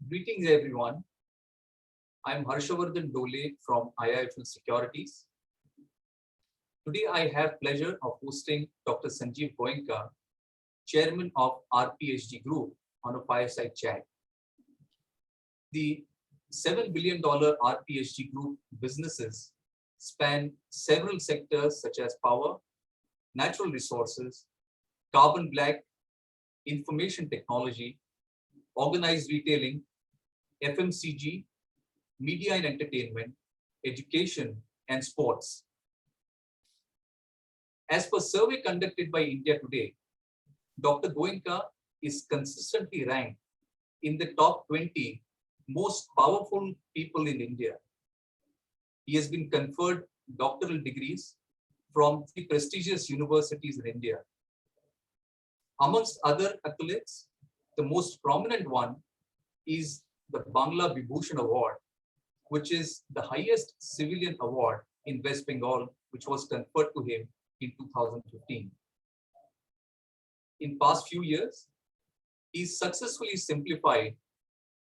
Greetings everyone. I'm Harshavardhan Dole from IIFL Securities. Today I have pleasure of hosting Dr. Sanjiv Goenka, Chairman of RPHG Group, on a fireside chat. The $7 billion RPHG Group businesses span several sectors such as power, natural resources, carbon black, information technology, organized retailing, FMCG, media and entertainment, education, and sports. As per survey conducted by India Today, Dr. Goenka is consistently ranked in the top 20 most powerful people in India. He has been conferred doctoral degrees from the prestigious universities in India. Amongst other accolades, the most prominent one is the Bangla Vibhushan Award, which is the highest civilian award in West Bengal, which was conferred to him in 2015. In past few years, he successfully simplified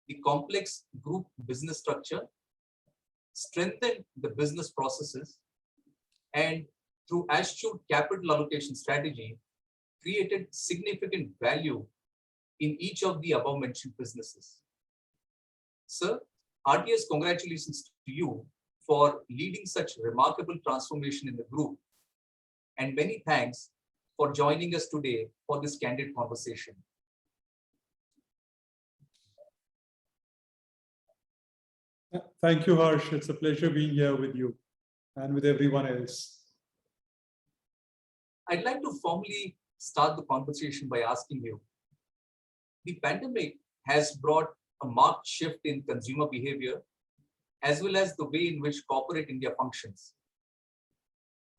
the complex group business structure, strengthened the business processes, and through astute capital allocation strategy, created significant value in each of the above mentioned businesses. Sir, RTS congratulations to you for leading such remarkable transformation in the group, and many thanks for joining us today for this candid conversation. Thank you, Harsh. It's a pleasure being here with you and with everyone else. I'd like to formally start the conversation by asking you, the pandemic has brought a marked shift in consumer behavior, as well as the way in which corporate India functions.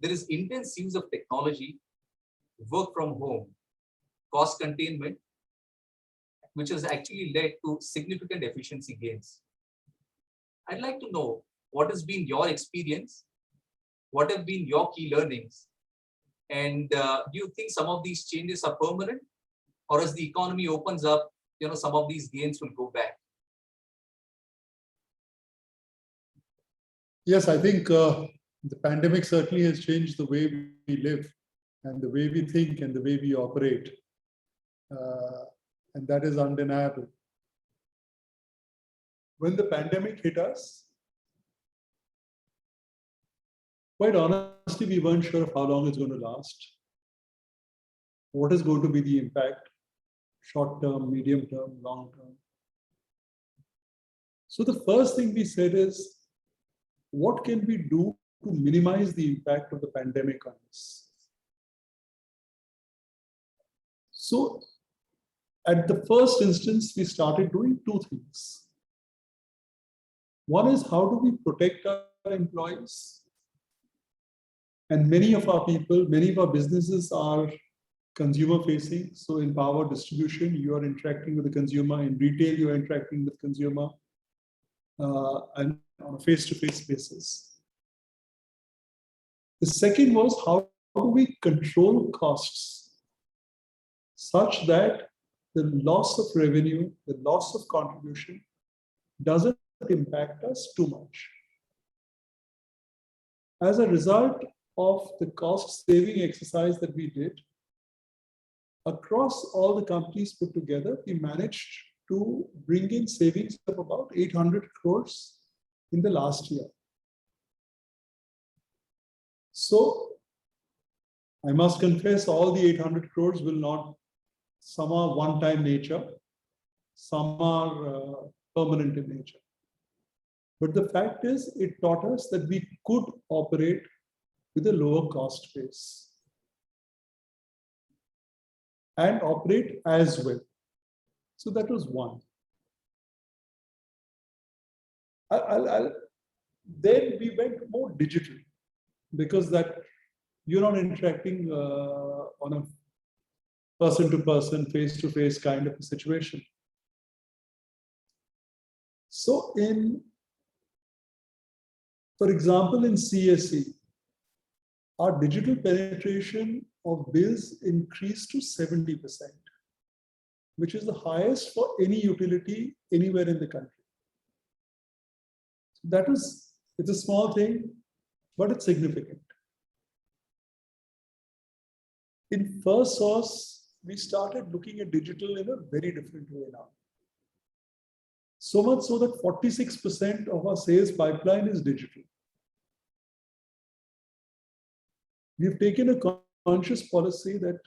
There is intense use of technology, work from home, cost containment, which has actually led to significant efficiency gains. I'd like to know what has been your experience, what have been your key learnings, and do you think some of these changes are permanent, or as the economy opens up, some of these gains will go back? Yes, I think the pandemic certainly has changed the way we live and the way we think and the way we operate. And that is undeniable. When the pandemic hit us, quite honestly, we weren't sure of how long it's going to last. What is going to be the impact? Short term, medium term, long term. So the first thing we said is, what can we do to minimize the impact of the pandemic on us? So at the first instance, we started doing two things. One is, how do we protect our employees? And many of our people, many of our businesses are consumer facing. So in power distribution, you are interacting with the consumer. In retail, you are interacting with consumer and on a face-to-face basis. The second was, how do we control costs such that the loss of revenue, the loss of contribution doesn't impact us too much. As a result of the cost saving exercise that we did, across all the companies put together, we managed to bring in savings of about 800 crores in the last year. So I must confess, all the 800 crores will not, some are one-time nature, some are permanent in nature. But the fact is, it taught us that we could operate with a lower cost base and operate as well. So that was one. Then we went more digital, because that you're not interacting on a person-to-person, face-to-face kind of a situation. So for example, in CSE, our digital penetration of bills increased to 70%. which is the highest for any utility anywhere in the country. It's a small thing, but it's significant. In FirstSource, we started looking at digital in a very different way now. So much so that 46% of our sales pipeline is digital. We've taken a conscious policy that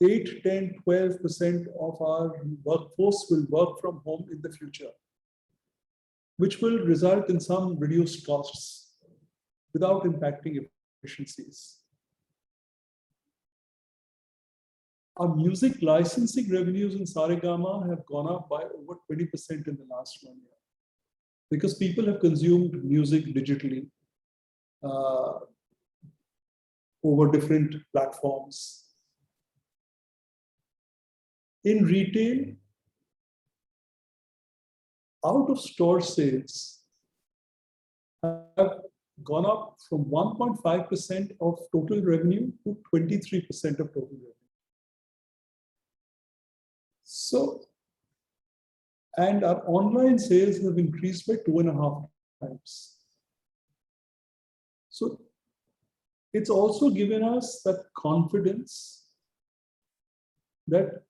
8, 10, 12% of our workforce will work from home in the future, which will result in some reduced costs without impacting efficiencies. Our music licensing revenues in Saregama have gone up by over 20% in the last 1 year because people have consumed music digitally over different platforms. In retail, out of store sales have gone up from 1.5% of total revenue to 23% of total revenue. So, and our online sales have increased by 2.5 times. So, it's also given us that confidence that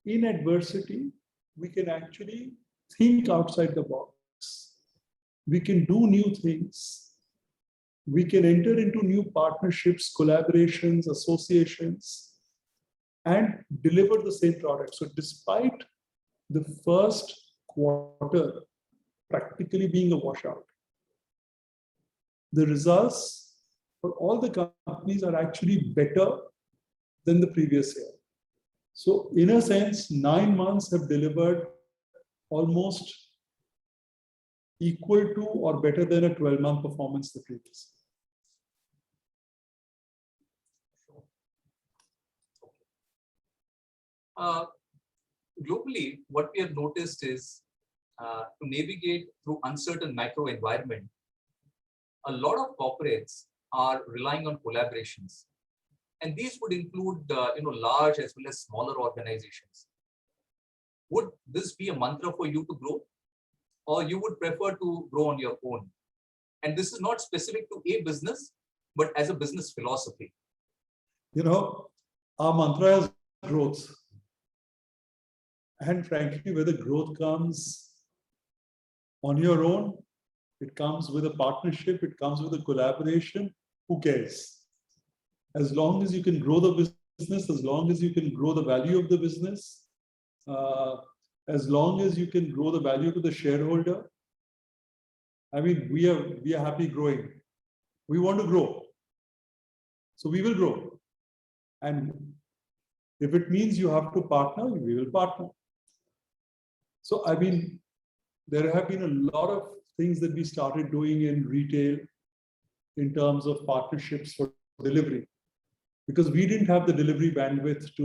in adversity, we can actually think outside the box. We can do new things. We can enter into new partnerships, collaborations, associations, and deliver the same product. So despite the first quarter practically being a washout, the results for all the companies are actually better than the previous year. So in a sense, 9 months have delivered almost equal to or better than a 12-month performance the previous year. Globally, what we have noticed is to navigate through uncertain macro environment, a lot of corporates are relying on collaborations, and these would include large as well as smaller organizations. Would this be a mantra for you to grow, or you would prefer to grow on your own? And this is not specific to a business, but as a business philosophy. Our mantra is growth. And frankly, whether growth comes on your own, it comes with a partnership, it comes with a collaboration, who cares? As long as you can grow the business, as long as you can grow the value of the business, as long as you can grow the value to the shareholder, I mean, we are happy growing. We want to grow. So we will grow. And if it means you have to partner, we will partner. So, I mean, there have been a lot of things that we started doing in retail in terms of partnerships for delivery, because we didn't have the delivery bandwidth to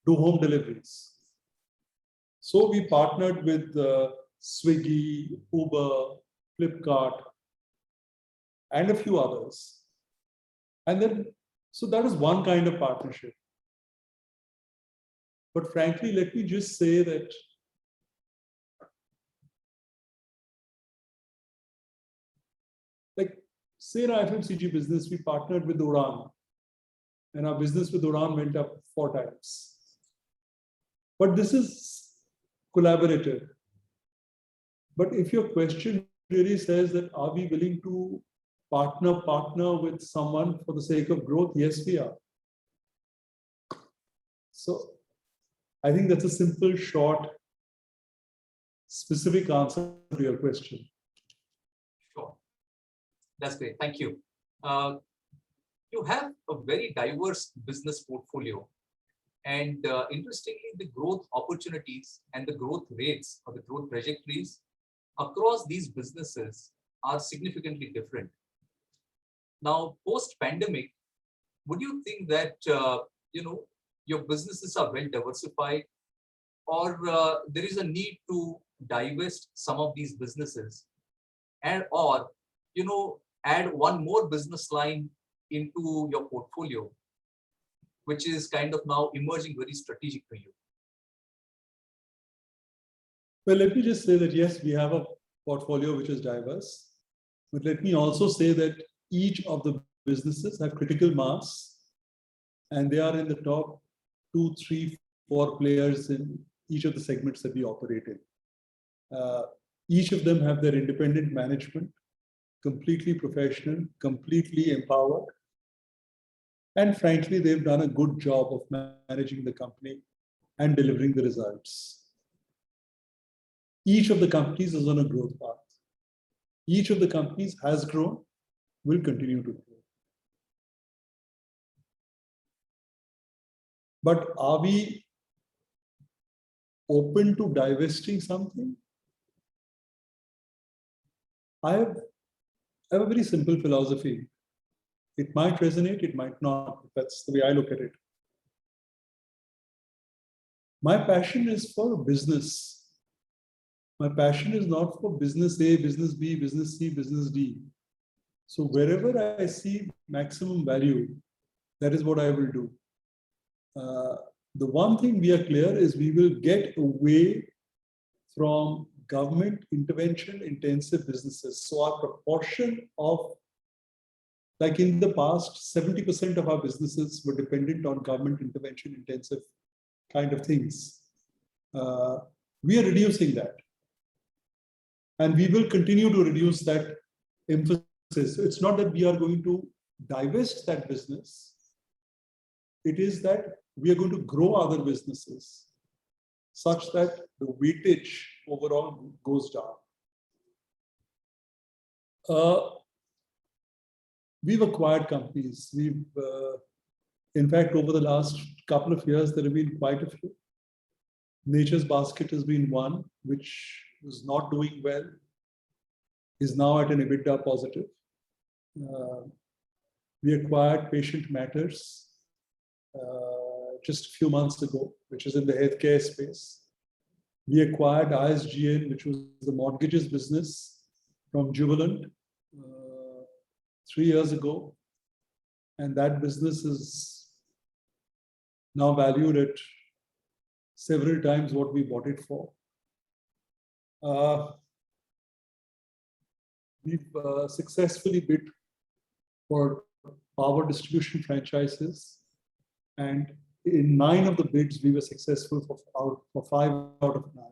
do home deliveries. So we partnered with Swiggy, Uber, Flipkart, and a few others. And then, so that is one kind of partnership. But frankly, let me just say that say in our FMCG business, we partnered with Uran, and our business with Uran went up 4 times. But this is collaborative. But if your question really says that, are we willing to partner with someone for the sake of growth? Yes, we are. So I think that's a simple, short, specific answer to your question. Sure. That's great. Thank you. You have a very diverse business portfolio. And interestingly, the growth opportunities and the growth rates or the growth trajectories across these businesses are significantly different. Now, post-pandemic, would you think that your businesses are well diversified, or there is a need to divest some of these businesses, or add one more business line into your portfolio? which is kind of now emerging very strategic to you? Well, let me just say that yes, we have a portfolio which is diverse, but let me also say that each of the businesses have critical mass, and they are in the top 2, 3, 4 players in each of the segments that we operate in. Each of them have their independent management, completely professional, completely empowered. And frankly, they've done a good job of managing the company and delivering the results. Each of the companies is on a growth path. Each of the companies has grown, will continue to grow. But are we open to divesting something? I have a very simple philosophy. It might resonate, it might not. That's the way I look at it. My passion is for business. My passion is not for business A, business B, business C, business D. So wherever I see maximum value, that is what I will do. The one thing we are clear is we will get away from government intervention intensive businesses. So our proportion of, like in the past, 70% of our businesses were dependent on government intervention intensive kind of things. We are reducing that. And we will continue to reduce that emphasis. It's not that we are going to divest that business. It is that we are going to grow other businesses such that the weightage overall goes down. We've acquired companies. In fact, over the last couple of years, there have been quite a few. Nature's Basket has been one, which was not doing well, is now at an EBITDA positive. We acquired Patient Matters just a few months ago, which is in the healthcare space. We acquired ISGN, which was the mortgages business from Jubilant 3 years ago. And that business is now valued at several times what we bought it for. We've successfully bid for power distribution franchises. And in 9 of the bids, we were successful for 5 out of 9.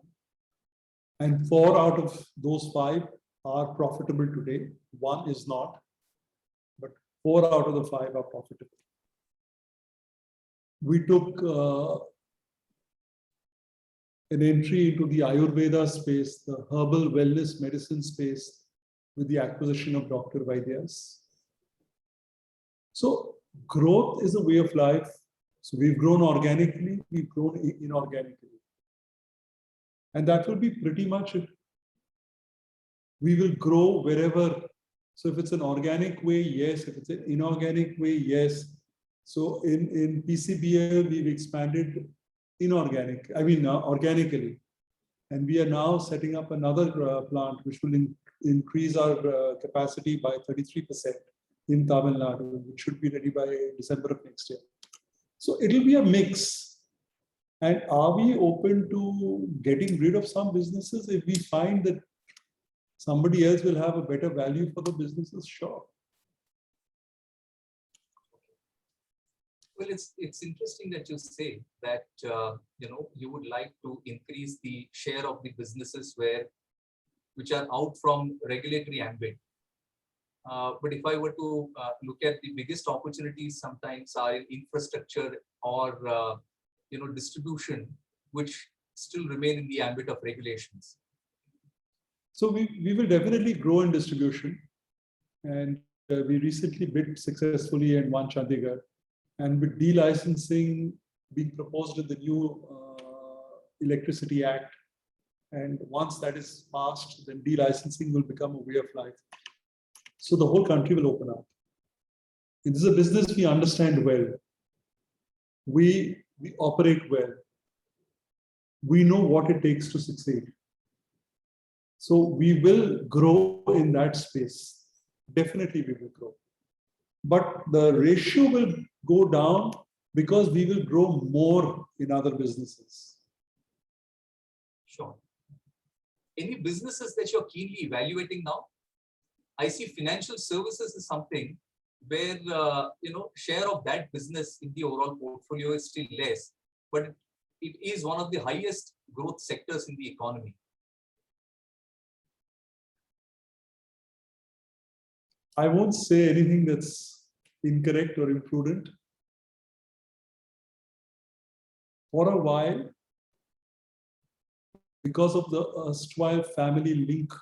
And 4 out of those 5 are profitable today. 1 is not, but 4 out of the 5 are profitable. We took an entry into the Ayurveda space, the herbal wellness medicine space, with the acquisition of Dr. Vaidyas. So growth is a way of life. So we've grown organically, we've grown inorganically. And that will be pretty much it. We will grow wherever. So if it's an organic way, yes. If it's an inorganic way, yes. So in PCBL, we've expanded organically. And we are now setting up another plant, which will increase our capacity by 33% in Tamil Nadu, which should be ready by December of next year. So it'll be a mix. And are we open to getting rid of some businesses if we find that somebody else will have a better value for the businesses? Sure. Well, it's interesting that you say that you would like to increase the share of the businesses which are out from regulatory ambit. But if I were to look at the biggest opportunities, sometimes are in infrastructure or distribution, which still remain in the ambit of regulations. So we will definitely grow in distribution, and we recently bid successfully and won Chandigarh. And with delicensing being proposed in the new Electricity Act, and once that is passed, then delicensing will become a way of life. So the whole country will open up. This is a business we understand well. We operate well. We know what it takes to succeed. So we will grow in that space. Definitely we will grow. But the ratio will go down because we will grow more in other businesses. Sure. Any businesses that you're keenly evaluating now? I see financial services is something where share of that business in the overall portfolio is still less, but it is one of the highest growth sectors in the economy. I won't say anything that's incorrect or imprudent. For a while, because of the erstwhile family link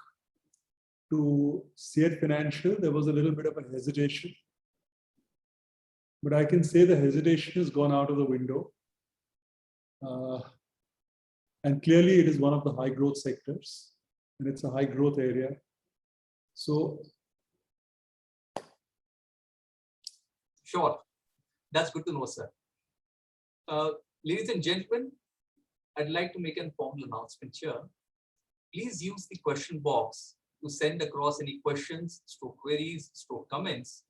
to Seat Financial, there was a little bit of a hesitation. But I can say the hesitation has gone out of the window. And clearly it is one of the high growth sectors and it's a high growth area. So. Sure. That's good to know, sir. Ladies and gentlemen, I'd like to make an formal announcement here. Please use the question box to send across any questions, queries, comments,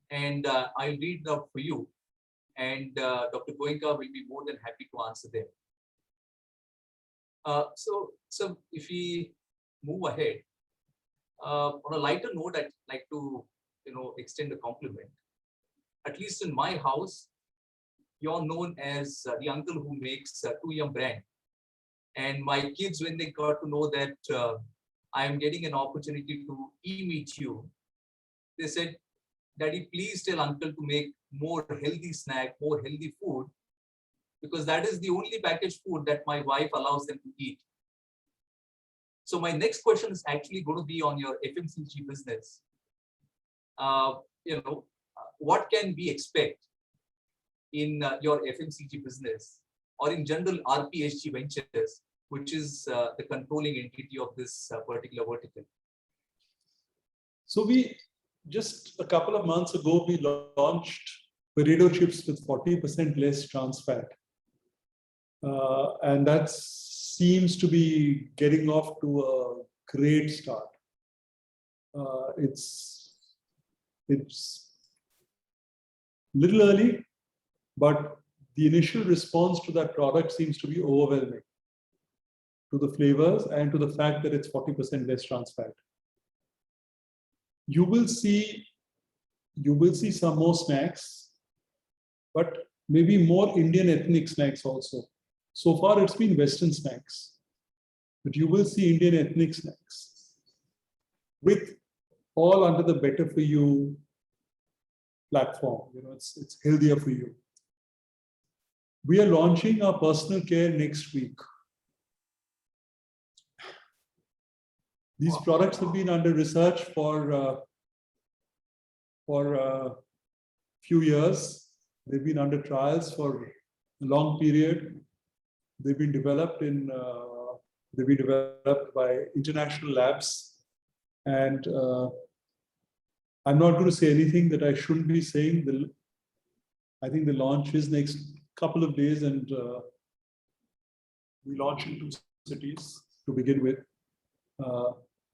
and I'll read it out for you. And Dr. Goenka will be more than happy to answer them. So if we move ahead, on a lighter note, I'd like to extend a compliment. At least in my house, you're known as the uncle who makes 2 brand. And my kids, when they got to know that I am getting an opportunity to meet you, they said, Daddy, please tell uncle to make more healthy snack, more healthy food, because that is the only packaged food that my wife allows them to eat. So my next question is actually going to be on your FMCG business. What can we expect in your FMCG business or in general RPSG Ventures, which is the controlling entity of this particular vertical? So just a couple of months ago, we launched potato chips with 40% less trans fat. And that seems to be getting off to a great start. It's a little early, but the initial response to that product seems to be overwhelming, to the flavors and to the fact that it's 40% less trans fat. You will see some more snacks, but maybe more Indian ethnic snacks also. So far, it's been Western snacks, but you will see Indian ethnic snacks with all under the better for you platform. It's healthier for you. We are launching our personal care next week. These products have been under research for a few years. They've been under trials for a long period. They've been developed by international labs, and I'm not going to say anything that I shouldn't be saying. I think the launch is next couple of days, and we launch in 2 cities to begin with.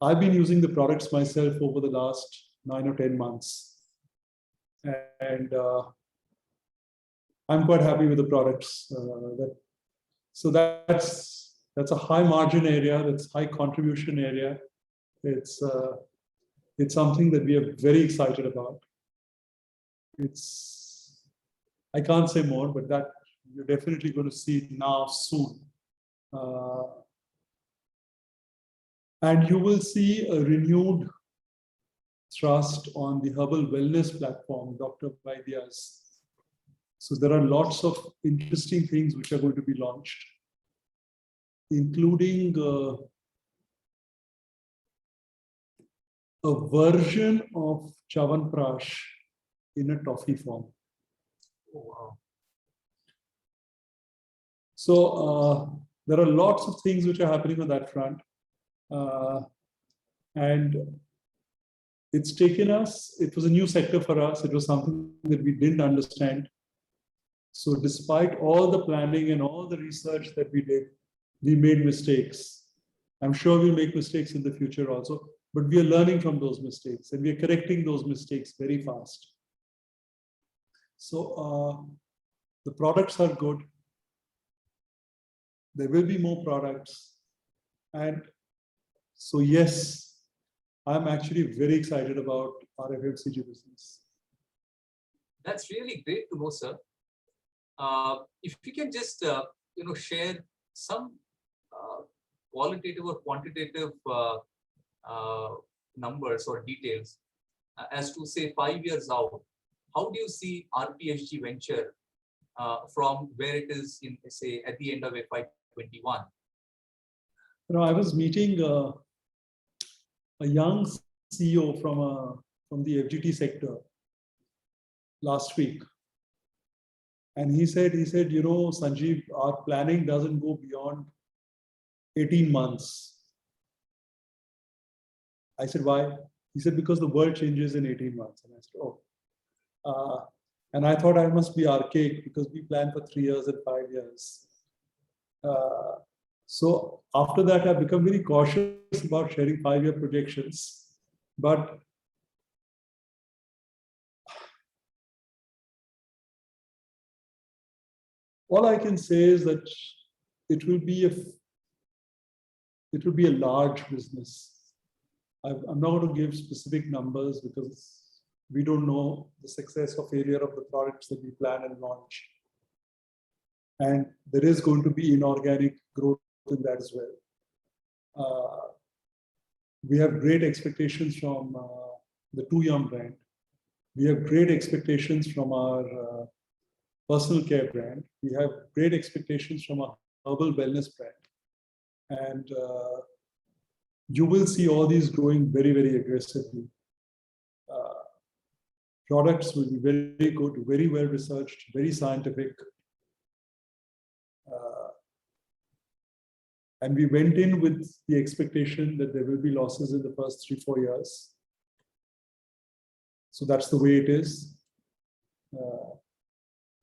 I've been using the products myself over the last 9 or 10 months, and I'm quite happy with the products. So that's a high margin area. That's high contribution area. It's something that we are very excited about. I can't say more, but that you're definitely going to see it now soon. And you will see a renewed thrust on the herbal wellness platform, Dr. Vaidya's. So there are lots of interesting things which are going to be launched, including a version of Chyawanprash in a toffee form. Oh, wow. So there are lots of things which are happening on that front. And it's taken us, it was a new sector for us. It was something that we didn't understand. So despite all the planning and all the research that we did, we made mistakes. I'm sure we'll make mistakes in the future also, but we are learning from those mistakes and we are correcting those mistakes very fast. So The products are good. There will be more products. And so, yes, I'm actually very excited about our FMCG business. That's really great to know, sir. If you can just share some qualitative or quantitative numbers or details as to say 5 years out, how do you see RPSG venture from where it is in say at the end of FY21? I was meeting a young CEO from the FGT sector last week. And he said, Sanjiv, our planning doesn't go beyond 18 months. I said, why? He said, because the world changes in 18 months. And I said, oh. And I thought I must be archaic because we plan for 3 years and 5 years. So after that, I've become very cautious about sharing 5-year projections. But all I can say is that it will be a large business. I'm not going to give specific numbers because we don't know the success or failure of the products that we plan and launch. And there is going to be inorganic growth in that as well. We have great expectations from the 2Yum brand. We have great expectations from our personal care brand. We have great expectations from our herbal wellness brand. And you will see all these growing very, very aggressively. Products will be very good, very well researched, very scientific. And we went in with the expectation that there will be losses in the first 3-4 years. So that's the way it is.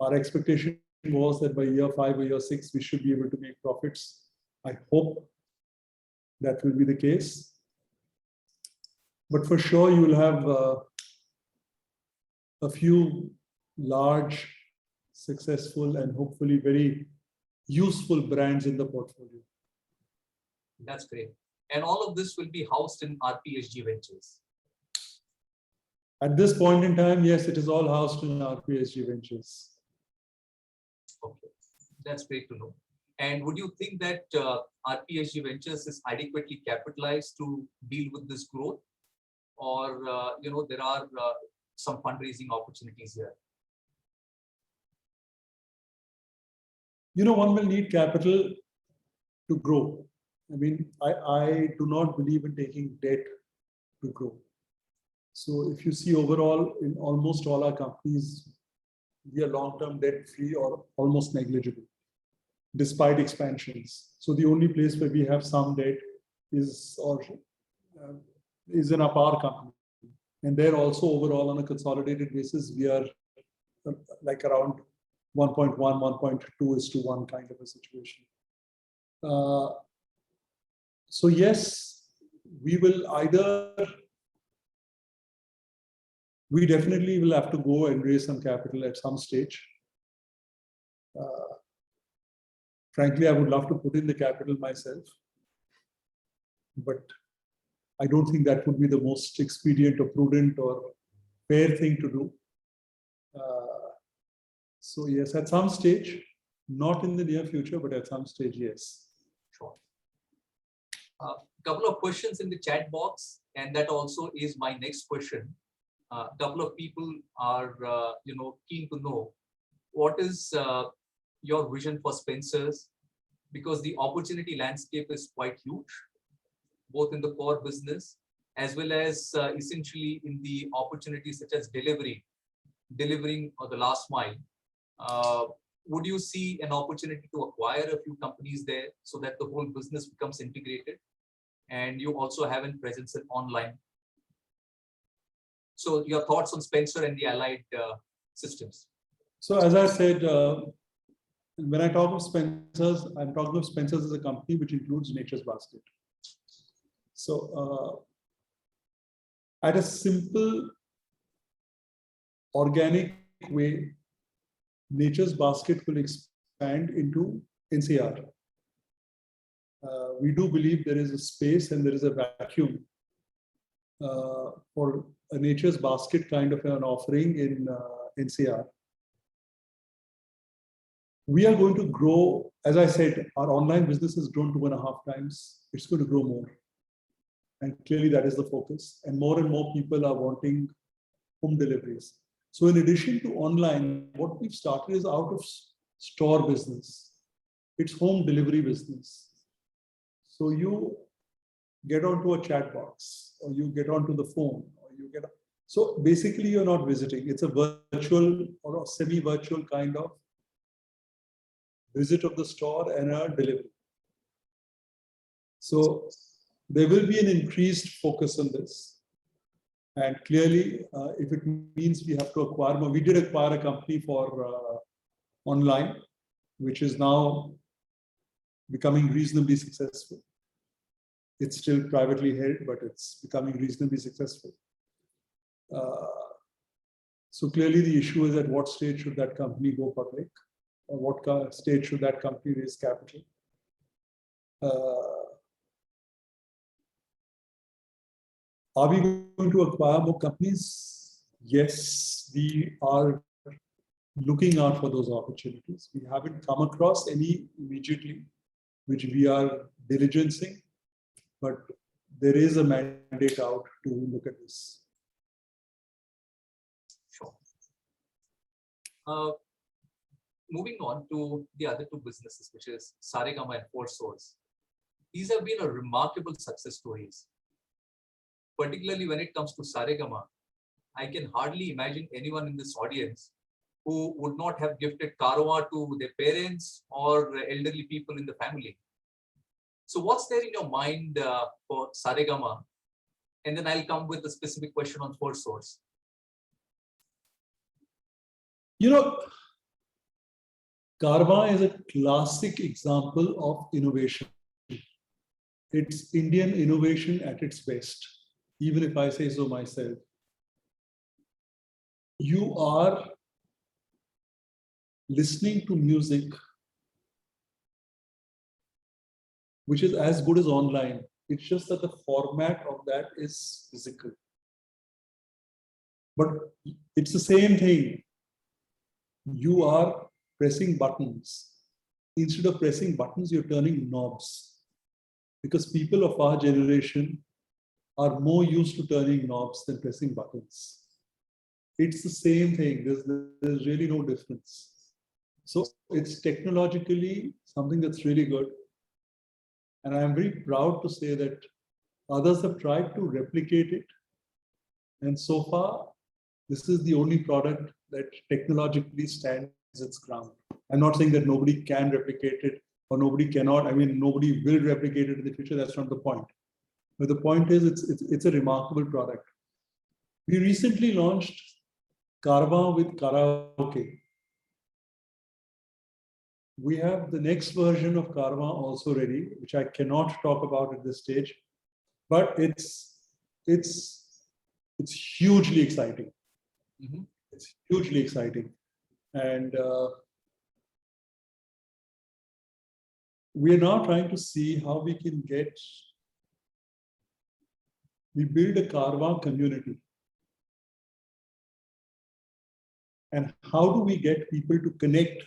Our expectation was that by year 5 or year 6, we should be able to make profits. I hope that will be the case. But for sure, you will have a few large, successful, and hopefully very useful brands in the portfolio. That's great. And all of this will be housed in RPSG Ventures. At this point in time, yes, it is all housed in RPSG Ventures. Okay, that's great to know. And would you think that RPSG Ventures is adequately capitalized to deal with this growth? Or, there are some fundraising opportunities here? One will need capital to grow. I mean, I do not believe in taking debt to grow. So if you see overall in almost all our companies, we are long-term debt-free or almost negligible, despite expansions. So the only place where we have some debt is in our power company. And there also overall on a consolidated basis, we are like around 1.1, 1.2:1 kind of a situation. So yes, we definitely will have to go and raise some capital at some stage. Frankly, I would love to put in the capital myself, but I don't think that would be the most expedient or prudent or fair thing to do. So yes, at some stage, not in the near future, but at some stage, yes. Sure. A couple of questions in the chat box, and that also is my next question. A couple of people are, keen to know what is your vision for Spencer's, because the opportunity landscape is quite huge, both in the core business as well as essentially in the opportunities such as delivering or the last mile. Would you see an opportunity to acquire a few companies there so that the whole business becomes integrated and you also have a presence in online? So your thoughts on Spencer and the allied systems. So as I said, when I talk of Spencer's, I'm talking of Spencer's as a company which includes Nature's Basket. So at a simple, organic way, Nature's Basket will expand into NCR. We do believe there is a space and there is a vacuum for a Nature's Basket kind of an offering in NCR. We are going to grow, as I said, our online business has grown 2.5 times. It's going to grow more. And clearly that is the focus. And more people are wanting home deliveries. So in addition to online, what we've started is out of store business. It's home delivery business. So you get onto a chat box, or you get onto the phone, or you get. So basically, you're not visiting. It's a virtual or a semi-virtual kind of visit of the store and a delivery. So there will be an increased focus on this. And clearly, if it means we have to acquire more, we did acquire a company for online, which is now becoming reasonably successful. It's still privately held, but it's becoming reasonably successful. So clearly the issue is at what stage should that company go public? Or what stage should that company raise capital? Are we going to acquire more companies? Yes, we are looking out for those opportunities. We haven't come across any immediately, which we are diligencing, but there is a mandate out to look at this. Sure. Moving on to the other two businesses, which is Saregama and FirstSource. These have been a remarkable success stories. Particularly when it comes to Saregama, I can hardly imagine anyone in this audience who would not have gifted Karwa to their parents or elderly people in the family. So what's there in your mind for Saregama? And then I'll come with a specific question on FirstSource. You know, Karma is a classic example of innovation. It's Indian innovation at its best, even if I say so myself. You are listening to music, which is as good as online. It's just that the format of that is physical. But it's the same thing. You are pressing buttons. Instead of pressing buttons, you're turning knobs. Because people of our generation are more used to turning knobs than pressing buttons. It's the same thing. There's really no difference. So it's technologically something that's really good. And I'm very proud to say that others have tried to replicate it. And so far, this is the only product that technologically stands its ground. I'm not saying that nobody can replicate it or nobody cannot. I mean, nobody will replicate it in the future. That's not the point. But the point is, it's a remarkable product. We recently launched Karma with karaoke. We have the next version of Karma also ready, which I cannot talk about at this stage, but it's hugely exciting. Mm-hmm. It's hugely exciting, and we are now trying to see how we can we build a Karma community. And how do we get people to connect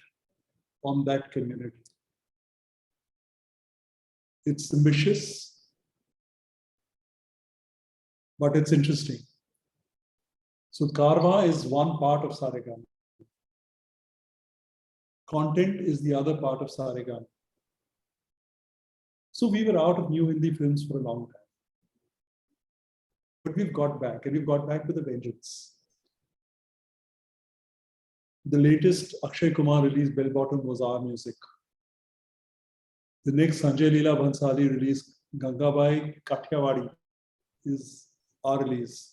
on that community? It's ambitious, but it's interesting. So Karma is one part of Saregama. Content is the other part of Saregama. So we were out of new Hindi films for a long time. But we've got back, and we've got back with a vengeance. The latest Akshay Kumar release, Bell Bottom, was our music. The next Sanjay Leela Bhansali release, Gangabai Kathiawadi, is our release.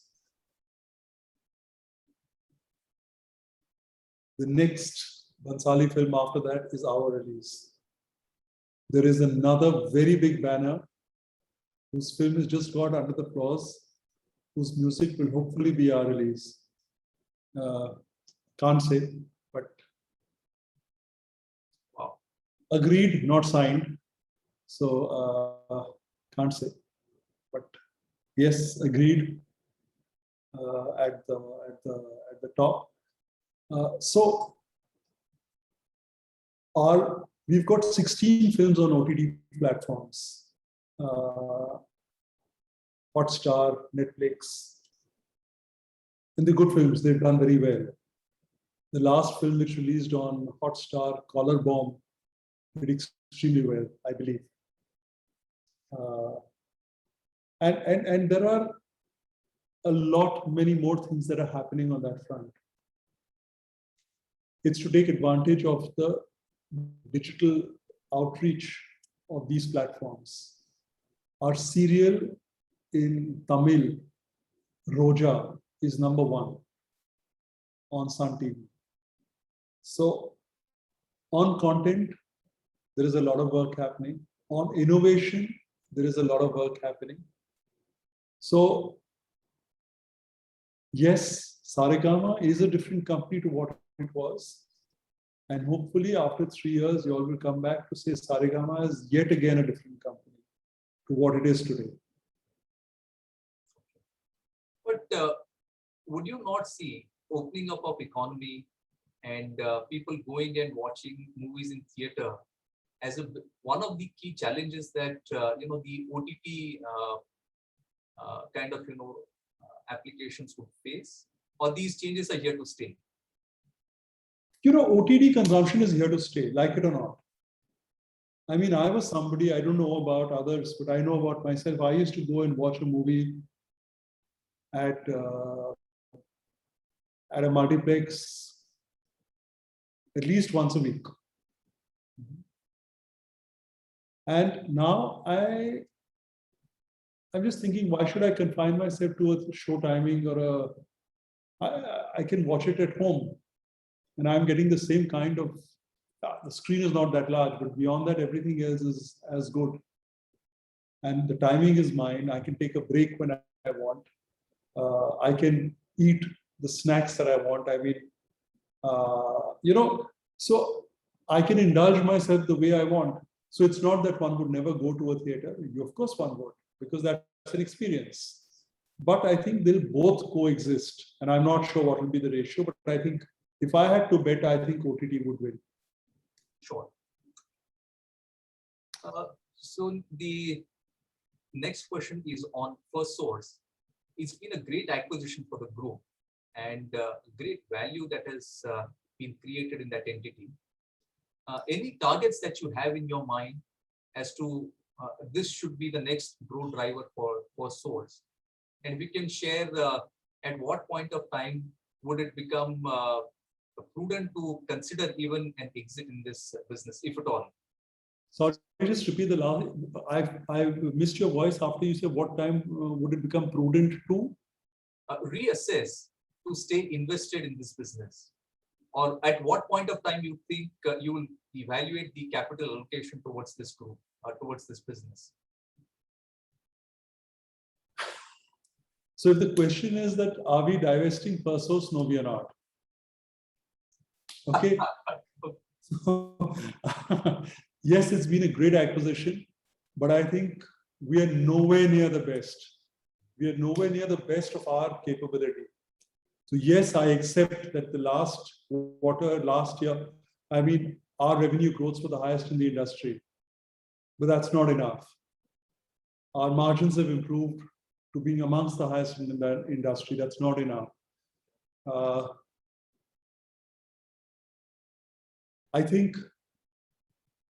The next Bhansali film after that is our release. There is another very big banner whose film has just got under the applause, whose music will hopefully be our release. Can't say, but agreed, not signed. So can't say, but yes, agreed at the top. So we've got 16 films on OTT platforms, Hotstar, Netflix, and the good films, they've done very well. The last film which released on Hotstar, Collar Bomb, did extremely well, I believe. And there are many more things that are happening on that front. It's to take advantage of the digital outreach of these platforms. Our serial in Tamil, Roja, is #1 on Sun TV. So on content, there is a lot of work happening. On innovation, there is a lot of work happening. So yes, Saregama is a different company to what it was. And hopefully after 3 years, you all will come back to say Saregama is yet again a different company to what it is today. But would you not see opening up of economy and people going and watching movies in theater as one of the key challenges that the OTT kind of applications would face, or these changes are here to stay? OTT consumption is here to stay, like it or not. I mean, I was somebody, I don't know about others, but I know about myself. I used to go and watch a movie at a multiplex at least once a week. And now I'm just thinking, why should I confine myself to a show timing or I can watch it at home. And I'm getting the same kind of, the screen is not that large, but beyond that, everything else is as good. And the timing is mine. I can take a break when I want. I can eat the snacks that I want. I mean, so I can indulge myself the way I want. So it's not that one would never go to a theater. Of course one would, because that's an experience. But I think they'll both coexist. And I'm not sure what will be the ratio, but I think if I had to bet, I think OTT would win. Sure. So the next question is on FirstSource. It's been a great acquisition for the group and great value that has been created in that entity. Any targets that you have in your mind as to this should be the next growth driver for FirstSource? And we can share at what point of time would it become prudent to consider even an exit in this business, if at all? Sorry, just repeat the last. I've missed your voice after you said what time would it become prudent to? Reassess to stay invested in this business. Or at what point of time you think you will evaluate the capital allocation towards this group or towards this business? So if the question is that are we divesting FirstSource? No, we are not. Okay. So, yes, it's been a great acquisition, but I think we are nowhere near the best. We are nowhere near the best of our capability. So yes, I accept that the last quarter, last year, I mean, our revenue growths were the highest in the industry, but that's not enough. Our margins have improved to being amongst the highest in the industry. That's not enough. I think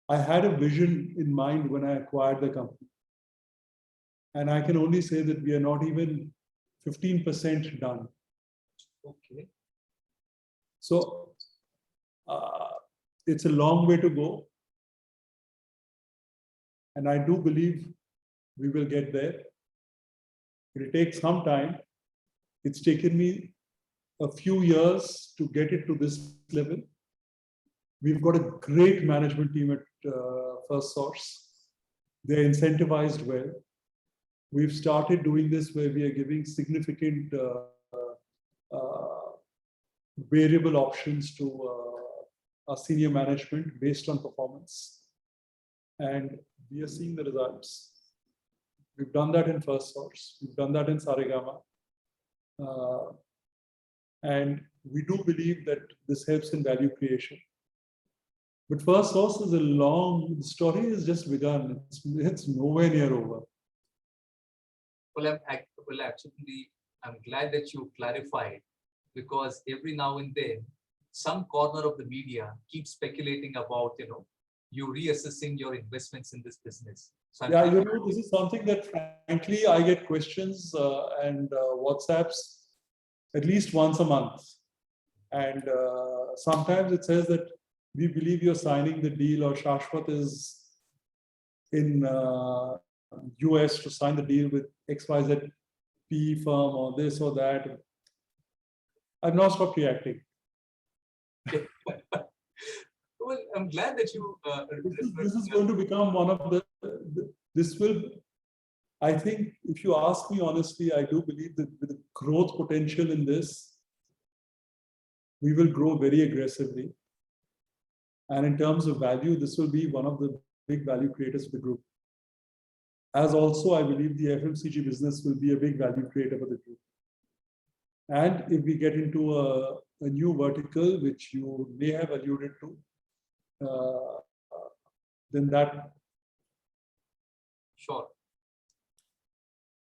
I had a vision in mind when I acquired the company. And I can only say that we are not even 15% done. Okay. So it's a long way to go. And I do believe we will get there. It'll take some time. It's taken me a few years to get it to this level. We've got a great management team at FirstSource. They're incentivized well. We've started doing this where we are giving significant variable options to our senior management based on performance. and we are seeing the results. We've done that in First Source. We've done that in Saregama. And we do believe that this helps in value creation. But First Source is the story has just begun. It's nowhere near over. Well, I'm glad that you clarified, because every now and then, some corner of the media keeps speculating about, you reassessing your investments in this business. So yeah, this is something that frankly, I get questions and WhatsApps at least once a month. And sometimes it says that we believe you're signing the deal, or Shashwat is in US to sign the deal with XYZ PE firm or this or that. I've now stopped reacting. Well, I'm glad that you. This is going to become one of this will, I think, if you ask me honestly, I do believe that with the growth potential in this, we will grow very aggressively. And in terms of value, this will be one of the big value creators for the group. As also, I believe the FMCG business will be a big value creator for the group. And if we get into a new vertical, which you may have alluded to, then that. Sure.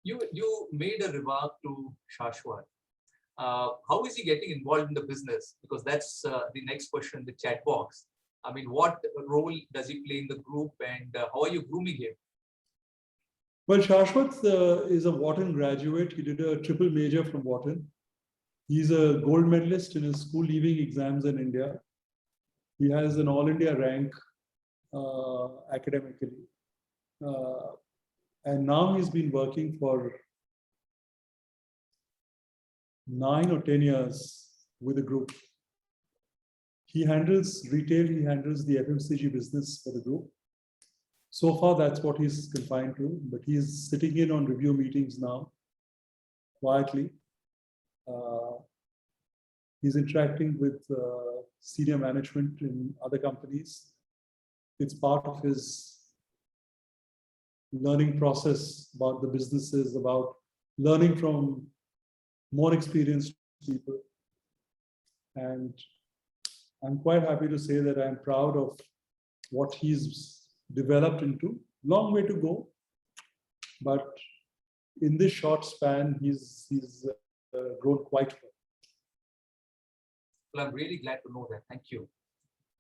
You made a remark to Shashwat. How is he getting involved in the business? Because that's the next question in the chat box. I mean, what role does he play in the group, and how are you grooming him? Well, Shashwat is a Wharton graduate. He did a triple major from Wharton. He's a gold medalist in his school leaving exams in India. He has an All India rank academically. And now he's been working for 9 or 10 years with the group. He handles retail, he handles the FMCG business for the group. So far, that's what he's confined to, but he's sitting in on review meetings now, quietly. He's interacting with senior management in other companies. It's part of his learning process about the businesses, about learning from more experienced people. And I'm quite happy to say that I'm proud of what he's developed into. Long way to go, but in this short span, he's grown quite well. Well, I'm really glad to know that. Thank you.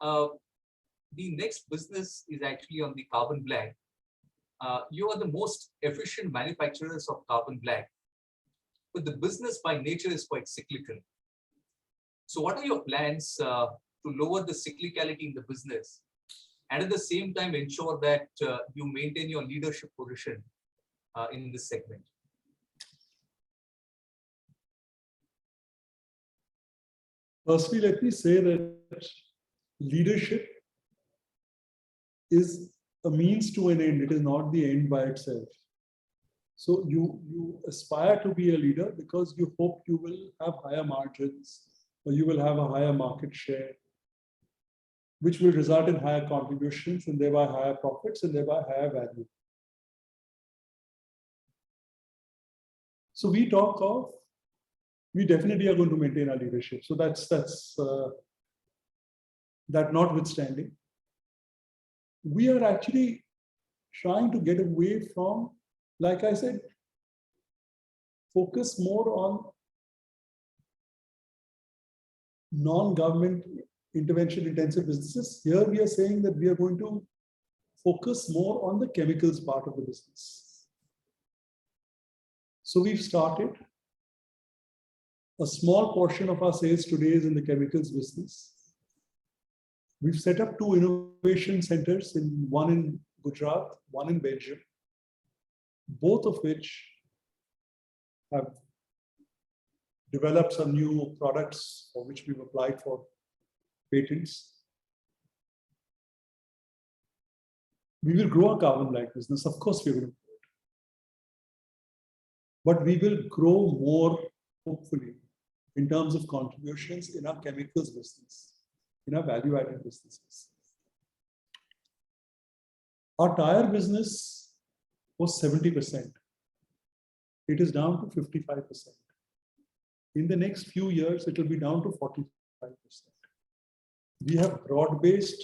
The next business is actually on the carbon black. You are the most efficient manufacturers of carbon black, but the business by nature is quite cyclical. So what are your plans to lower the cyclicality in the business, and at the same time ensure that you maintain your leadership position in this segment? Firstly, let me say that leadership is a means to an end. It is not the end by itself. So you aspire to be a leader because you hope you will have higher margins, or you will have a higher market share, which will result in higher contributions and thereby higher profits and thereby higher value. So we definitely are going to maintain our leadership. So that's that notwithstanding, we are actually trying to get away from, like I said, focus more on non-government intervention intensive businesses. Here we are saying that we are going to focus more on the chemicals part of the business. So we've started. A small portion of our sales today is in the chemicals business. We've set up 2 innovation centers, one in Gujarat, one in Belgium, both of which have developed some new products for which we've applied for patents. We will grow our carbon black business. Of course, we will grow it. But we will grow more, hopefully, in terms of contributions in our chemicals business, in our value-added businesses. Our tire business was 70%. It is down to 55%. In the next few years, it will be down to 45%. We have broad-based,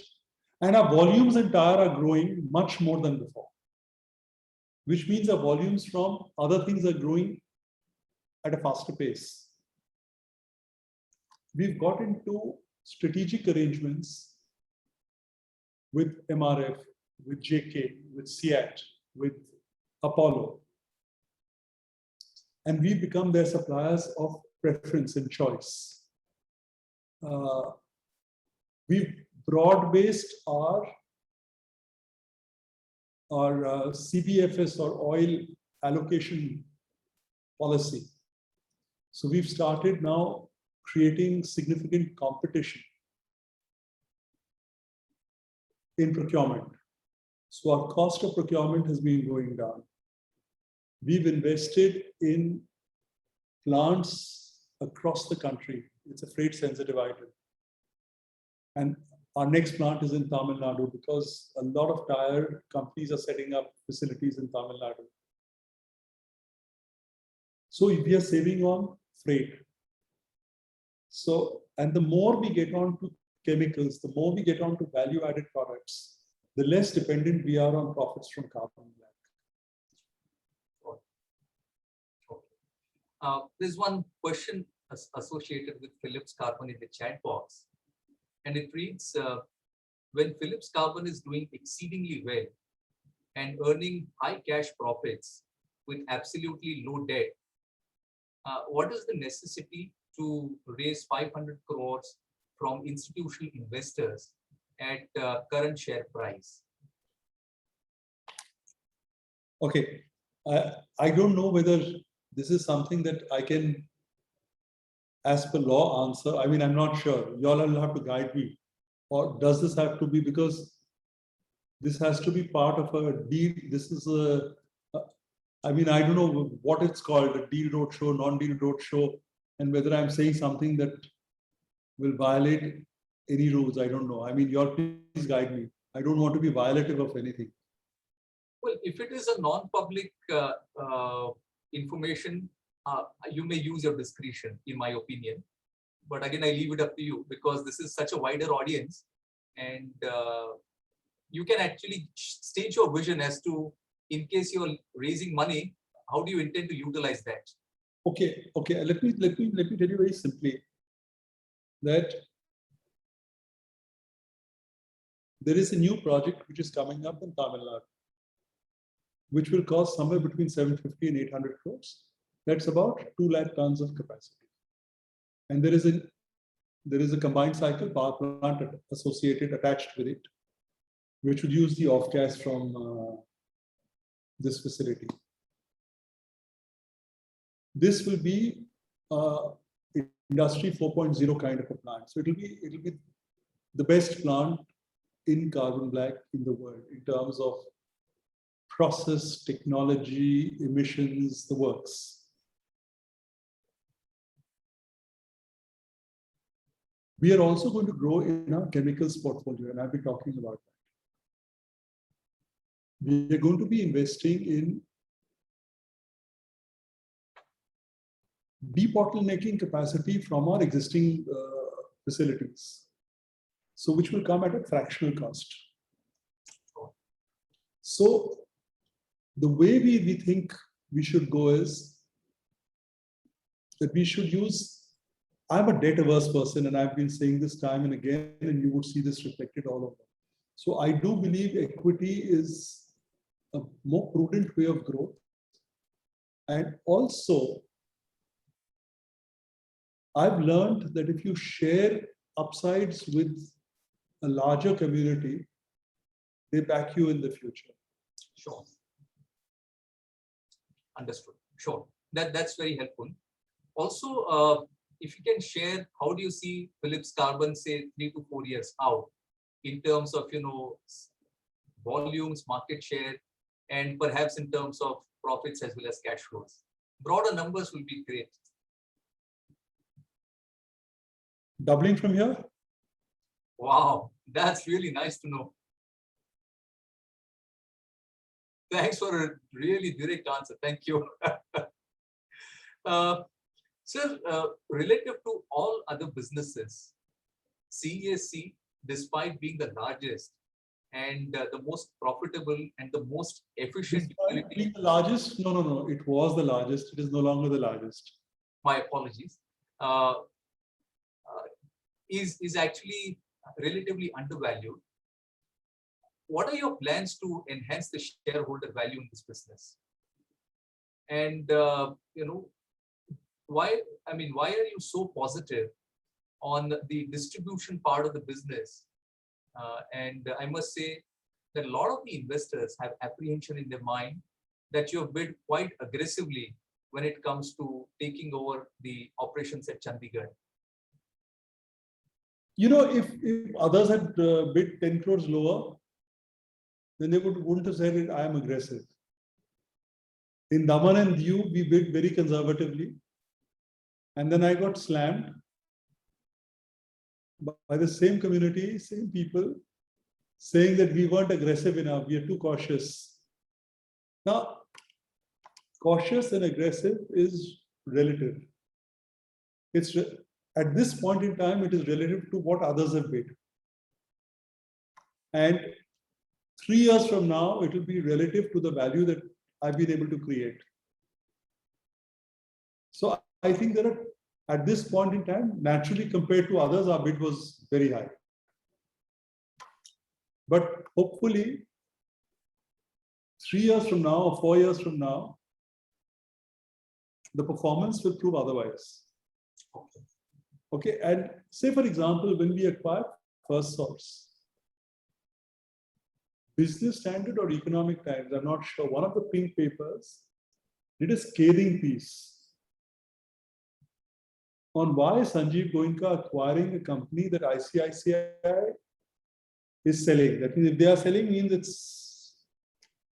and our volumes in tire are growing much more than before, which means our volumes from other things are growing at a faster pace. We've got into strategic arrangements with MRF, with JK, with SEAT, with Apollo. And we become their suppliers of preference and choice. We've broad-based our CBFS or oil allocation policy. So we've started now creating significant competition in procurement. So our cost of procurement has been going down. We've invested in plants across the country. It's a freight sensitive item. And our next plant is in Tamil Nadu because a lot of tire companies are setting up facilities in Tamil Nadu. So we are saving on freight. So, and the more we get on to chemicals, the more we get on to value-added products, the less dependent we are on profits from carbon black. There's one question associated with Philips Carbon in the chat box. And it reads, when Philips Carbon is doing exceedingly well and earning high cash profits with absolutely low debt, what is the necessity to raise 500 crores from institutional investors at current share price? Okay, I don't know whether this is something that I can, as per law, answer. I mean, I'm not sure. You all will have to guide me. Or does this have to be, because this has to be part of a deal. This is I mean, I don't know what it's called, a deal roadshow, non-deal roadshow, and whether I'm saying something that will violate any rules. I don't know. I mean, you all please guide me. I don't want to be violative of anything. Well, if it is a non-public information, you may use your discretion, in my opinion. But again, I leave it up to you because this is such a wider audience, and you can actually state your vision as to, in case you're raising money, how do you intend to utilize that? Okay. Let me tell you very simply that there is a new project which is coming up in Tamil Nadu, which will cost somewhere between 750 and 800 crores. That's about 2 lakh tons of capacity. And there is a combined cycle power plant associated, attached with it, which will use the off gas from this facility. This will be industry 4.0 kind of a plant. So it'll be the best plant in carbon black in the world in terms of process, technology, emissions, the works. We are also going to grow in our chemicals portfolio, and I'll be talking about that. We are going to be investing in debottlenecking capacity from our existing facilities, so which will come at a fractional cost. So the way we think we should go is that we should use, I'm a debt averse person, and I've been saying this time and again, and you would see this reflected all over. So I do believe equity is a more prudent way of growth. And also, I've learned that if you share upsides with a larger community, they back you in the future. Sure. Understood. Sure. That's very helpful. Also, if you can share, how do you see Philips Carbon, say 3 to 4 years out, in terms of, volumes, market share, and perhaps in terms of profits as well as cash flows? Broader numbers will be great. Doubling from here? Wow, that's really nice to know. Thanks for a really direct answer. Thank you. uh, Sir, relative to all other businesses, CESC, despite being the largest and the most profitable and the most efficient Despite utility, being the largest, no, it was the largest. It is no longer the largest. my apologies, uh, is actually relatively undervalued. What are your plans to enhance the shareholder value in this business? And why? I mean, why are you so positive on the distribution part of the business? And I must say that a lot of the investors have apprehension in their mind that you have bid quite aggressively when it comes to taking over the operations at Chandigarh. If others had bid 10 crores lower, then they wouldn't have said it, I am aggressive. In Daman and Diu, we bid very conservatively. And then I got slammed by the same community, same people, saying that we weren't aggressive enough, we are too cautious. Now, cautious and aggressive is relative. At this point in time, it is relative to what others have bid. And 3 years from now, it will be relative to the value that I've been able to create. So I think at this point in time, naturally compared to others, our bid was very high. But hopefully, 3 years from now or 4 years from now, the performance will prove otherwise. Okay, and say for example, when we acquired First Source, Business Standard or Economic Times, I'm not sure, one of the pink papers did a scathing piece on why Sanjiv Goenka acquiring a company that ICICI is selling. That means if they are selling, means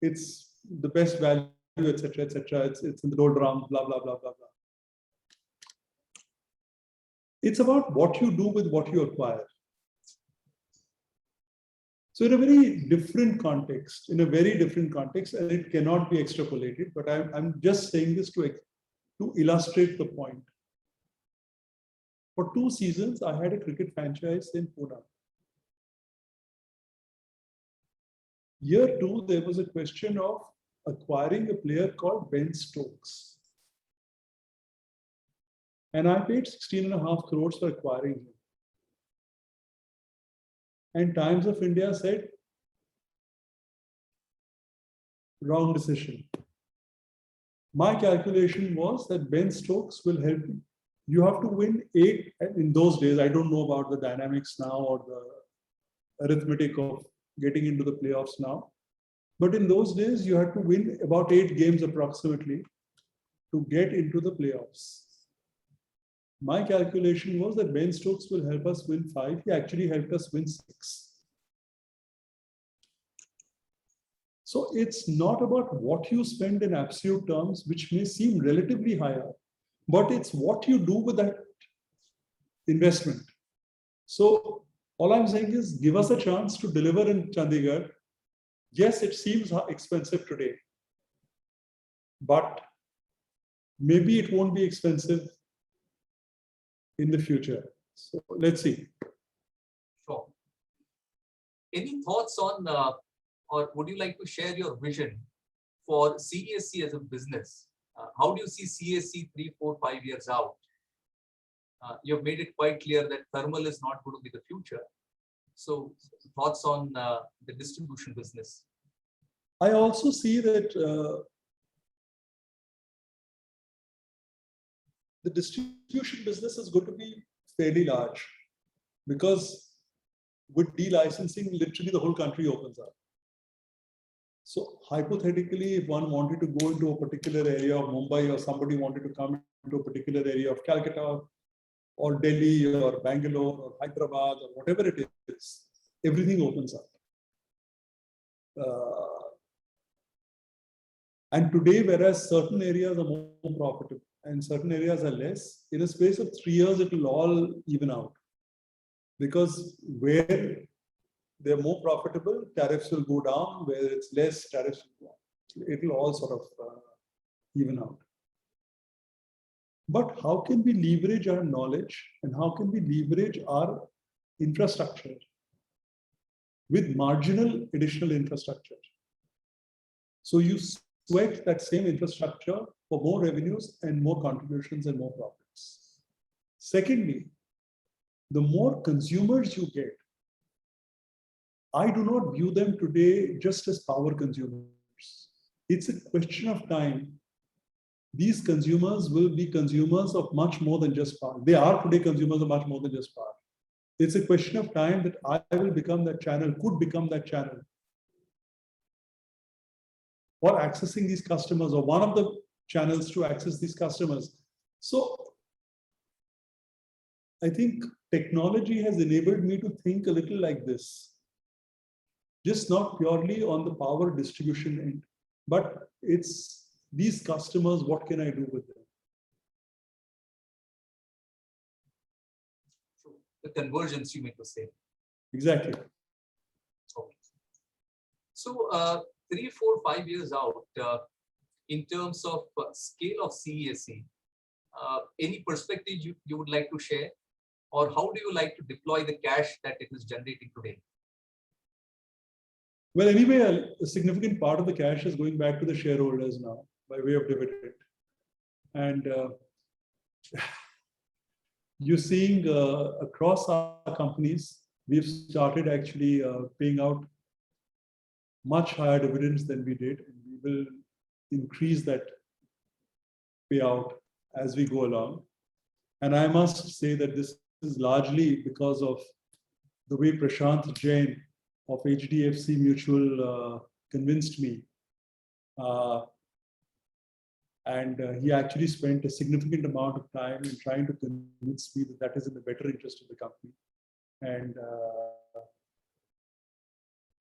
it's the best value, etc., etc. It's in the doldrums, blah, blah, blah, blah, blah. It's about what you do with what you acquire. So in a very different context, and it cannot be extrapolated, but I'm just saying this to illustrate the point. For 2 seasons, I had a cricket franchise in Pune. Year 2, there was a question of acquiring a player called Ben Stokes. And I paid 16.5 crores for acquiring him. And Times of India said, wrong decision. My calculation was that Ben Stokes will help you. You have to win 8, in those days, I don't know about the dynamics now or the arithmetic of getting into the playoffs now. But in those days, you had to win about 8 games approximately to get into the playoffs. My calculation was that Ben Stokes will help us win 5. He actually helped us win 6. So it's not about what you spend in absolute terms, which may seem relatively higher, but it's what you do with that investment. So all I'm saying is give us a chance to deliver in Chandigarh. Yes, it seems expensive today, but maybe it won't be expensive in the future. So let's see. Sure. Any thoughts on, or would you like to share your vision for CESC as a business? How do you see CESC 3, 4, 5 years out? You've made it quite clear that thermal is not going to be the future. So thoughts on the distribution business? I also see that the distribution business is going to be fairly large because with delicensing, literally the whole country opens up. So hypothetically, if one wanted to go into a particular area of Mumbai or somebody wanted to come into a particular area of Calcutta or Delhi or Bangalore or Hyderabad or whatever it is, everything opens up. And today, whereas certain areas are more profitable and certain areas are less, in a space of 3 years, it will all even out. Because where they're more profitable, tariffs will go down. Where it's less, tariffs will go up. It'll all sort of even out. But how can we leverage our knowledge and how can we leverage our infrastructure with marginal additional infrastructure? So you sweat that same infrastructure for more revenues and more contributions and more profits. Secondly, the more consumers you get, I do not view them today just as power consumers. It's a question of time. These consumers will be consumers of much more than just power. They are today consumers of much more than just power. It's a question of time that I will become that channel, could become that channel for accessing these customers, or one of the channels to access these customers. So I think technology has enabled me to think a little like this, just not purely on the power distribution end, but it's these customers, what can I do with them? The convergence, you mean to say. Exactly. Okay. So 3, 4, 5 years out, in terms of scale of CESC, any perspective you would like to share? Or how do you like to deploy the cash that it is generating today? Well, anyway, a significant part of the cash is going back to the shareholders now by way of dividend. And you're seeing across our companies, we've started actually paying out much higher dividends than we did. And we will increase that payout as we go along. And I must say that this is largely because of the way Prashant Jain of HDFC Mutual convinced me. He actually spent a significant amount of time in trying to convince me that that is in the better interest of the company. And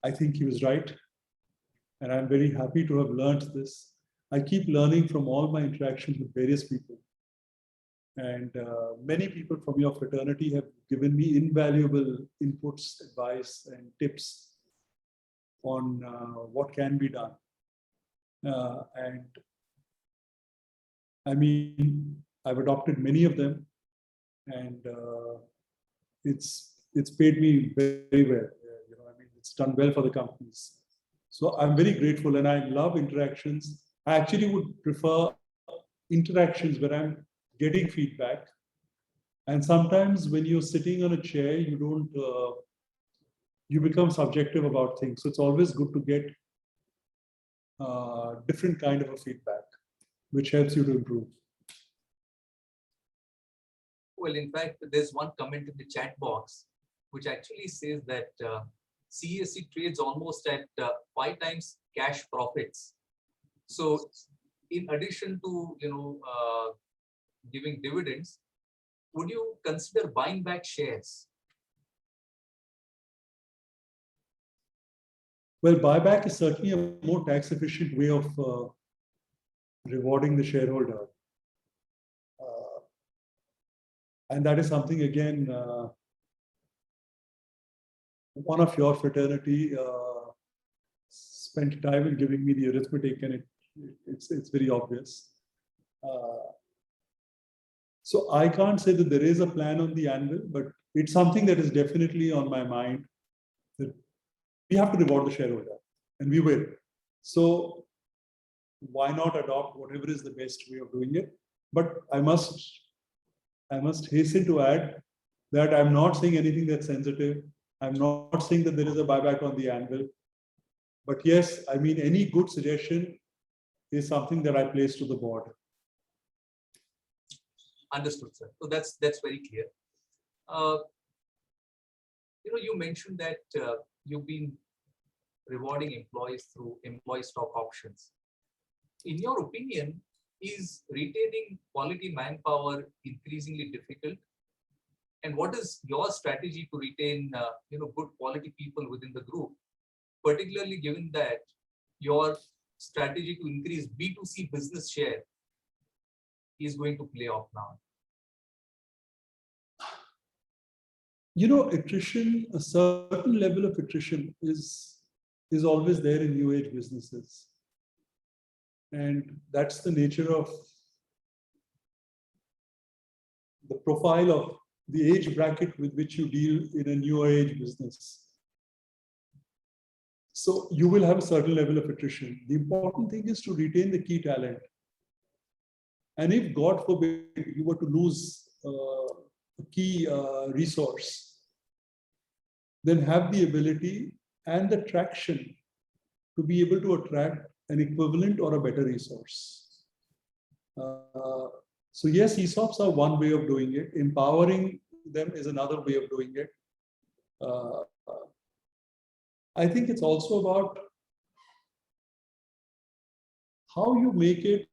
I think he was right. And I'm very happy to have learned this. I keep learning from all my interactions with various people. And many people from your fraternity have given me invaluable inputs, advice, and tips on what can be done. And I mean, I've adopted many of them, and it's paid me very well. I mean, it's done well for the companies. So I'm very grateful, and I love interactions. I actually would prefer interactions where I'm getting feedback. And sometimes when you're sitting on a chair, you don't, you become subjective about things. So it's always good to get different kind of a feedback, which helps you to improve. Well, in fact, there's one comment in the chat box, which actually says that CESC trades almost at 5 times cash profits. So in addition to, giving dividends, would you consider buying back shares? Well, buyback is certainly a more tax efficient way of rewarding the shareholder. And that is something, again, one of your fraternity spent time in giving me the arithmetic, and it's very obvious. So I can't say that there is a plan on the anvil, but it's something that is definitely on my mind, that we have to reward the shareholder, and we will. So why not adopt whatever is the best way of doing it? But I must hasten to add that I'm not saying anything that's sensitive. I'm not saying that there is a buyback on the anvil. But yes, I mean, any good suggestion is something that I place to the board. Understood, sir. So that's very clear. You mentioned that you've been rewarding employees through employee stock options. In your opinion, is retaining quality manpower increasingly difficult? And what is your strategy to retain good quality people within the group, particularly given that your strategy to increase B2C business share is going to play off now? Attrition, a certain level of attrition is always there in new age businesses. And that's the nature of the profile of the age bracket with which you deal in a newer age business. So you will have a certain level of attrition. The important thing is to retain the key talent. And if, God forbid, you were to lose a key resource, then have the ability and the traction to be able to attract an equivalent or a better resource. So yes, ESOPs are one way of doing it. Empowering them is another way of doing it. I think it's also about how you make it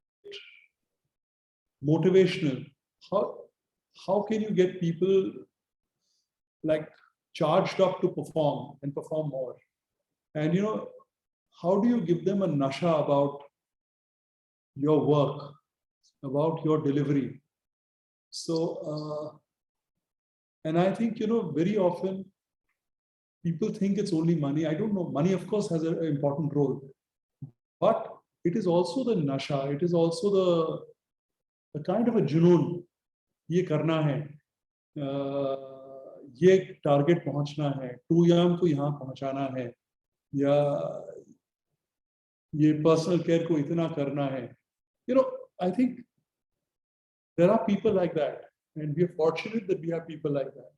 motivational. How can you get people like charged up to perform and perform more? And how do you give them a nasha about your work, about your delivery? So, and I think, very often people think it's only money. I don't know. Money, of course, has an important role. But it is also the nasha. It is also the kind of a junoon. ये करना है, ये target पहुंचना है, 2 को यहाँ पहुंचाना है, या ये पर्सनल केयर को इतना करना है. I think there are people like that, and we are fortunate that we have people like that.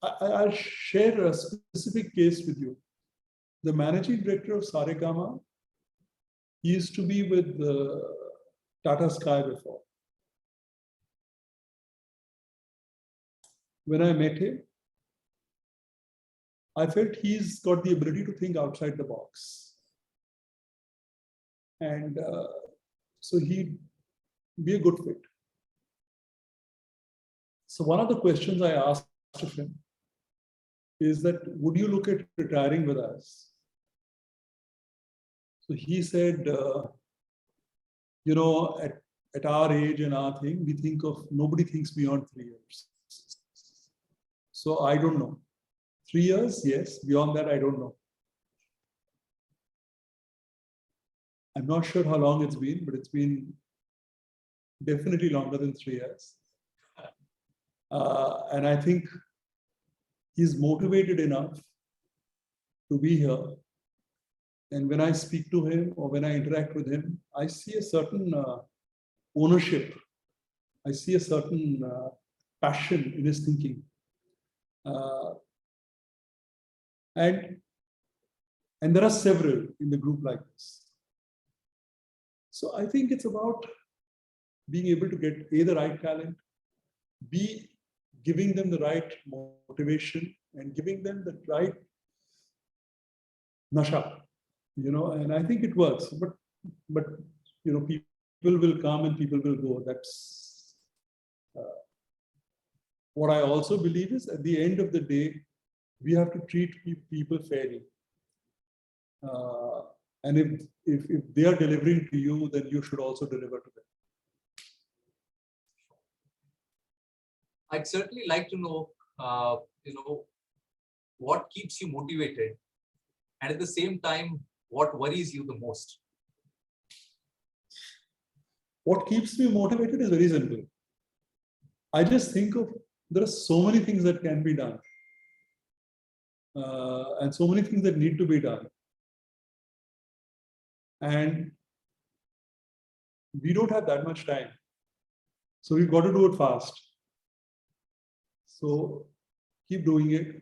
I'll share a specific case with you. The managing director of Saregama, he used to be with Tata Sky before. When I met him, I felt he's got the ability to think outside the box. And so he'd be a good fit. So one of the questions I asked of him is that, would you look at retiring with us? So he said, at our age and our thing, we think of, nobody thinks beyond 3 years. So I don't know. 3 years, yes. Beyond that, I don't know. I'm not sure how long it's been, but it's been definitely longer than 3 years. And I think he's motivated enough to be here. And when I speak to him or when I interact with him, I see a certain ownership. I see a certain passion in his thinking. And there are several in the group like this. So I think it's about being able to get A, the right talent, B, giving them the right motivation, and giving them the right nasha, and I think it works. But people will come and people will go. That's what I also believe is, at the end of the day, we have to treat people fairly. And if they are delivering to you, then you should also deliver to them. I'd certainly like to know, what keeps you motivated, and at the same time, what worries you the most? What keeps me motivated is very simple. I just think there are so many things that can be done, and so many things that need to be done. And we don't have that much time. So we've got to do it fast. So keep doing it.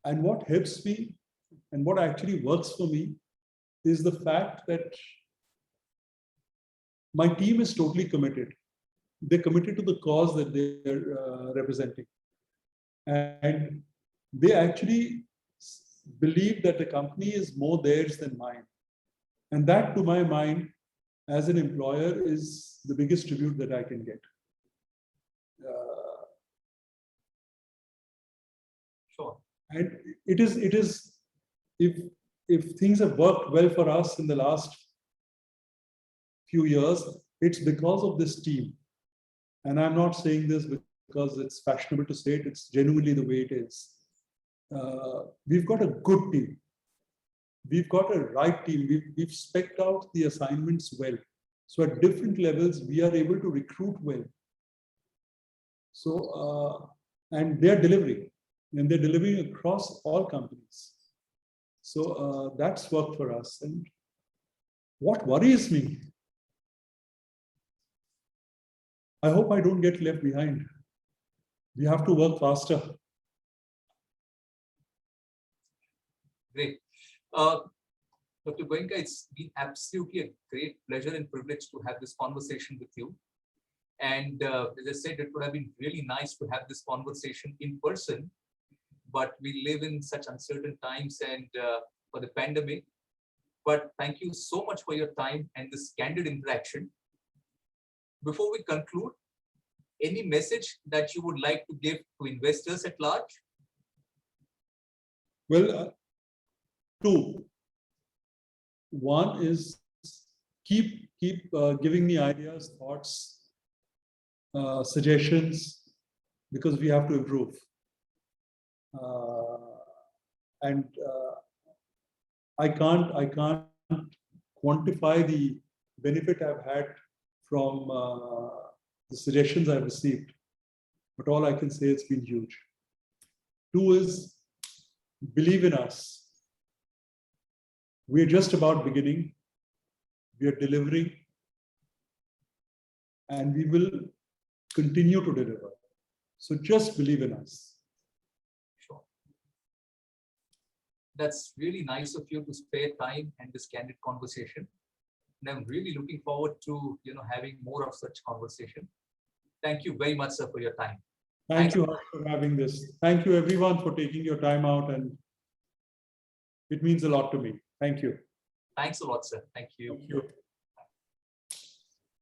And what helps me and what actually works for me is the fact that my team is totally committed. They're committed to the cause that they're representing. And they actually believe that the company is more theirs than mine. And that, to my mind, as an employer, is the biggest tribute that I can get. Sure. And it is if things have worked well for us in the last few years, it's because of this team. And I'm not saying this because it's fashionable to say it, it's genuinely the way it is. we've got a good team. We've got a right team. We've spec'd out the assignments well. So at different levels, we are able to recruit well. So, and they're delivering. And they're delivering across all companies. So that's worked for us. And what worries me, I hope I don't get left behind. We have to work faster. Great. Dr. Goenka, it's been absolutely a great pleasure and privilege to have this conversation with you. And as I said, it would have been really nice to have this conversation in person, but we live in such uncertain times and for the pandemic. But thank you so much for your time and this candid interaction. Before we conclude, any message that you would like to give to investors at large? Well, two. One is keep giving me ideas, thoughts, suggestions, because we have to improve. And I can't quantify the benefit I've had from the suggestions I've received, but all I can say it's been huge. Two is believe in us. We're just about beginning. We are delivering, and we will continue to deliver. So just believe in us. Sure. That's really nice of you to spare time and this candid conversation. And I'm really looking forward to having more of such conversation. Thank you very much, sir, for your time. Thank you for having this. Thank you everyone for taking your time out, and it means a lot to me. Thank you. Thanks a lot, sir. Thank you. Thank you.